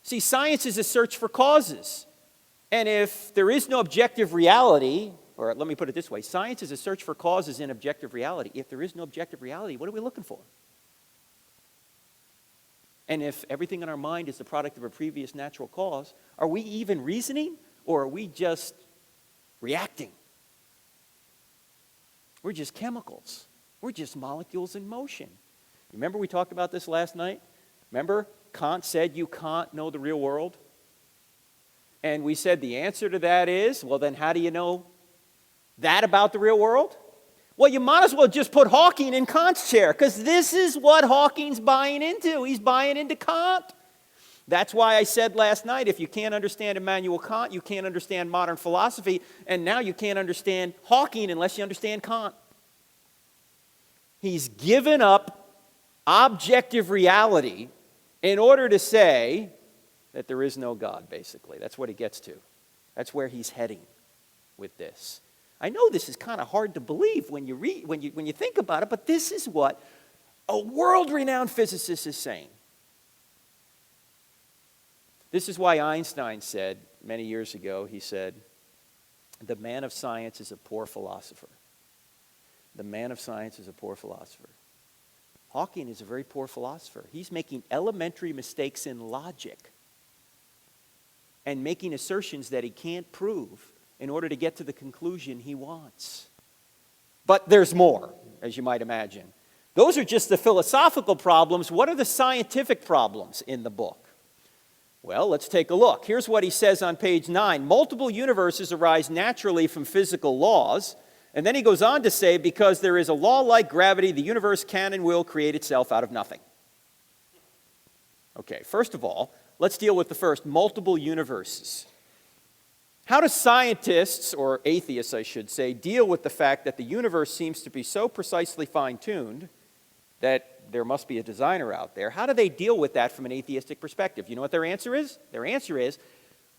See, science is a search for causes. And if there is no objective reality, or let me put it this way, science is a search for causes in objective reality. If there is no objective reality, what are we looking for? And if everything in our mind is the product of a previous natural cause, are we even reasoning, or are we just reacting? We're just chemicals. We're just molecules in motion. Remember we talked about this last night? Remember Kant said you can't know the real world? And we said the answer to that is, well, then how do you know that about the real world? Well, you might as well just put Hawking in Kant's chair, because this is what Hawking's buying into. He's buying into Kant. That's why I said last night, if you can't understand Immanuel Kant, you can't understand modern philosophy, and now you can't understand Hawking unless you understand Kant. He's given up objective reality in order to say that there is no God, basically. That's what he gets to. That's where he's heading with this. I know this is kind of hard to believe when you think about it, but this is what a world-renowned physicist is saying. This is why Einstein said many years ago, he said, the man of science is a poor philosopher. The man of science is a poor philosopher. Hawking is a very poor philosopher. He's making elementary mistakes in logic and making assertions that he can't prove in order to get to the conclusion he wants. But there's more, as you might imagine. Those are just the philosophical problems. What are the scientific problems in the book? Well, let's take a look. Here's what he says on page 9. Multiple universes arise naturally from physical laws. And then he goes on to say, because there is a law like gravity, the universe can and will create itself out of nothing. Okay, first of all, let's deal with the first, multiple universes. How do scientists, or atheists I should say, deal with the fact that the universe seems to be so precisely fine-tuned that there must be a designer out there? How do they deal with that from an atheistic perspective? You know what their answer is? Their answer is,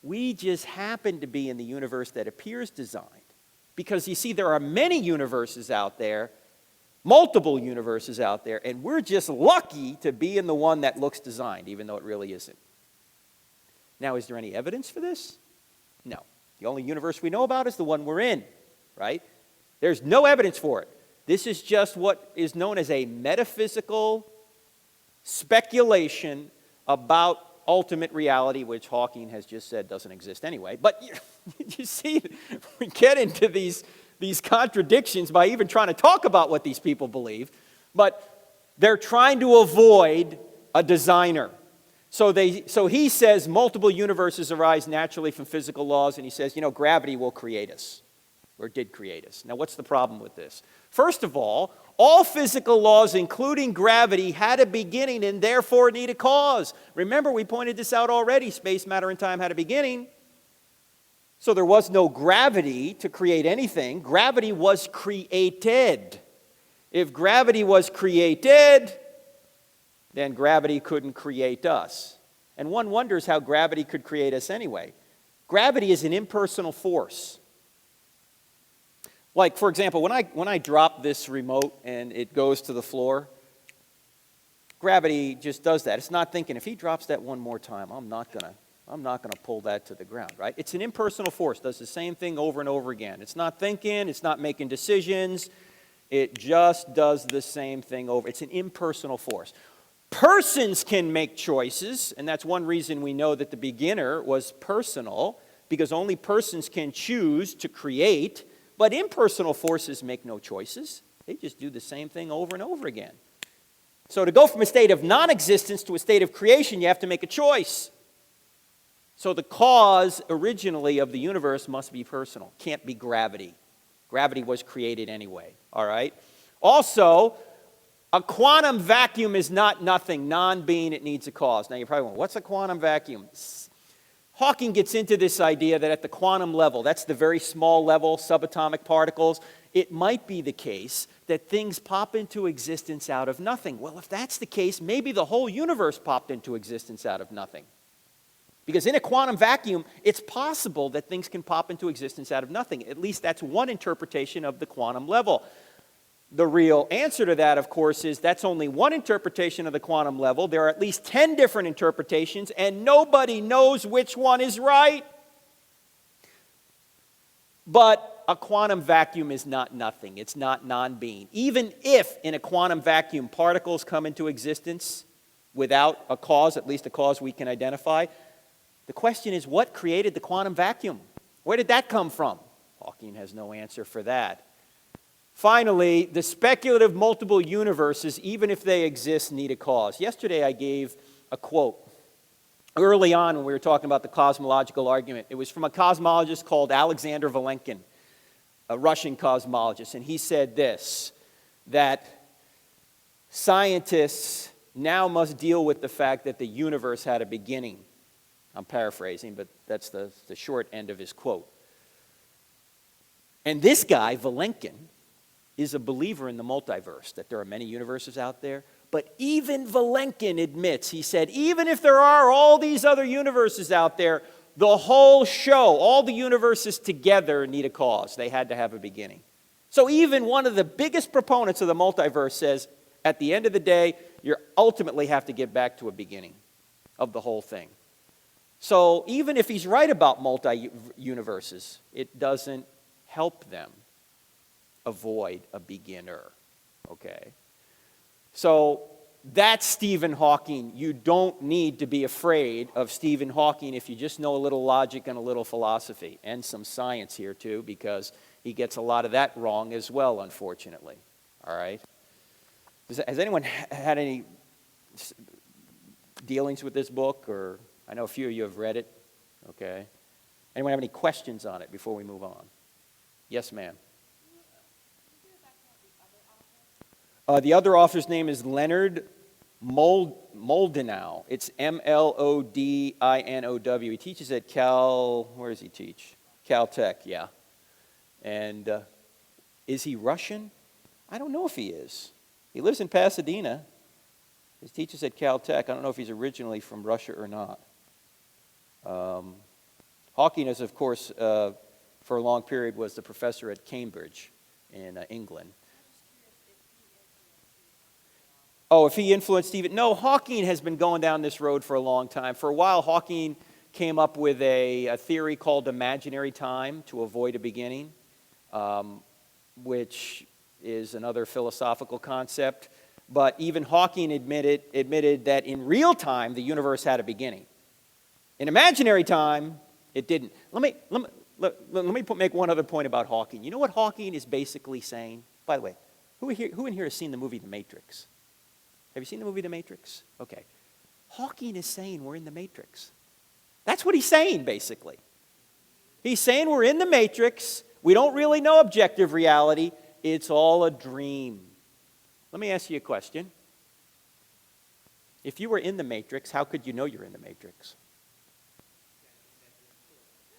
we just happen to be in the universe that appears designed. Because you see, there are many universes out there, multiple universes out there, and we're just lucky to be in the one that looks designed, even though it really isn't. Now, is there any evidence for this? No. The only universe we know about is the one we're in, right? There's no evidence for it. This is just what is known as a metaphysical speculation about ultimate reality, which Hawking has just said doesn't exist anyway. But you see, we get into these contradictions by even trying to talk about what these people believe, but they're trying to avoid a designer. So he says multiple universes arise naturally from physical laws, and he says, gravity will create us, or did create us. Now, what's the problem with this? First of all physical laws, including gravity, had a beginning and therefore need a cause. Remember, we pointed this out already. Space, matter, and time had a beginning. So there was no gravity to create anything. Gravity was created. If gravity was created, then gravity couldn't create us. And one wonders how gravity could create us anyway. Gravity is an impersonal force. Like, for example, when I drop this remote and it goes to the floor, gravity just does that. It's not thinking, if he drops that one more time, I'm not gonna pull that to the ground, right? It's an impersonal force, does the same thing over and over again. It's not thinking, it's not making decisions, it just does the same thing over. It's an impersonal force. Persons can make choices, and that's one reason we know that the beginner was personal, because only persons can choose to create. But impersonal forces make no choices. They just do the same thing over and over again. So to go from a state of non-existence to a state of creation, you have to make a choice. So the cause originally of the universe must be personal. Can't be gravity. Gravity was created anyway, all right? Also, a quantum vacuum is not nothing. Non-being, it needs a cause. Now you're probably wondering, what's a quantum vacuum? Hawking gets into this idea that at the quantum level, that's the very small level, subatomic particles, it might be the case that things pop into existence out of nothing. Well, if that's the case, maybe the whole universe popped into existence out of nothing. Because in a quantum vacuum, it's possible that things can pop into existence out of nothing. At least that's one interpretation of the quantum level. The real answer to that, of course, is that's only one interpretation of the quantum level. There are at least 10 different interpretations, and nobody knows which one is right. But a quantum vacuum is not nothing. It's not non-being. Even if in a quantum vacuum particles come into existence without a cause, at least a cause we can identify, the question is, what created the quantum vacuum? Where did that come from? Hawking has no answer for that. Finally, the speculative multiple universes, even if they exist, need a cause. Yesterday I gave a quote early on when we were talking about the cosmological argument. It was from a cosmologist called Alexander Vilenkin, a Russian cosmologist, and he said this, that scientists now must deal with the fact that the universe had a beginning. I'm paraphrasing, but that's the short end of his quote. And this guy, Vilenkin, is a believer in the multiverse, that there are many universes out there. But even Vilenkin admits, he said, even if there are all these other universes out there, the whole show, all the universes together need a cause. They had to have a beginning. So even one of the biggest proponents of the multiverse says, at the end of the day, you ultimately have to get back to a beginning of the whole thing. So even if he's right about multi-universes, it doesn't help them avoid a beginner, okay? So that's Stephen Hawking. You don't need to be afraid of Stephen Hawking if you just know a little logic and a little philosophy, and some science here too, because he gets a lot of that wrong as well, unfortunately, all right? Has anyone had any dealings with this book? Or I know a few of you have read it, okay? Anyone have any questions on it before we move on? Yes, ma'am. The other author's name is Leonard Mlodinow. It's Mlodinow. He teaches at where does he teach? Caltech, yeah. And is he Russian? I don't know if he is. He lives in Pasadena. He teaches at Caltech. I don't know if he's originally from Russia or not. Hawking is, of course, for a long period was the professor at Cambridge in England. Oh, if he influenced Stephen? No, Hawking has been going down this road for a long time. For a while, Hawking came up with a theory called imaginary time to avoid a beginning, which is another philosophical concept. But even Hawking admitted that in real time, the universe had a beginning. In imaginary time, it didn't. Let me make one other point about Hawking. You know what Hawking is basically saying? By the way, who in here has seen the movie The Matrix? Have you seen the movie The Matrix? Okay. Hawking is saying we're in the Matrix. That's what he's saying, basically. He's saying we're in the Matrix. We don't really know objective reality. It's all a dream. Let me ask you a question. If you were in the Matrix, how could you know you're in the Matrix?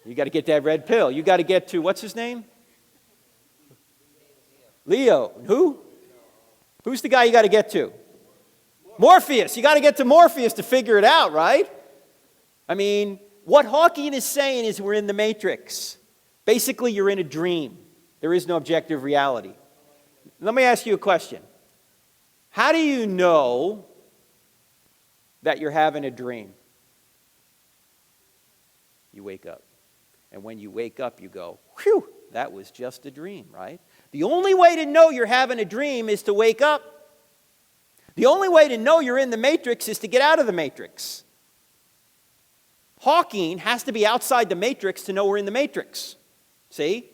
You got to get that red pill. You got to get to, what's his name? Leo. Who? Who's the guy you got to get to? Morpheus. You got to get to Morpheus to figure it out, right? I mean, what Hawking is saying is we're in the Matrix. Basically, you're in a dream. There is no objective reality. Let me ask you a question. How do you know that you're having a dream? You wake up. And when you wake up, you go, whew, that was just a dream, right? The only way to know you're having a dream is to wake up. The only way to know you're in the Matrix is to get out of the Matrix. Hawking has to be outside the Matrix to know we're in the Matrix. See?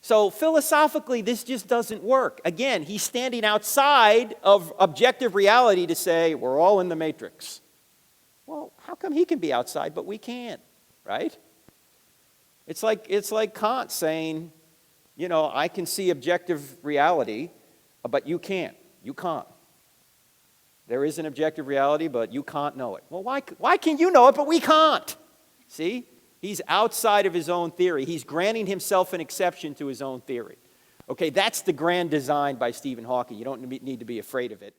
So philosophically, this just doesn't work. Again, he's standing outside of objective reality to say, we're all in the Matrix. Well, how come he can be outside, but we can't, right? It's like Kant saying, you know, I can see objective reality, but you can't. You can't. There is an objective reality, but you can't know it. Well, why can you know it, but we can't? See? He's outside of his own theory. He's granting himself an exception to his own theory. Okay, that's the grand design by Stephen Hawking. You don't need to be afraid of it.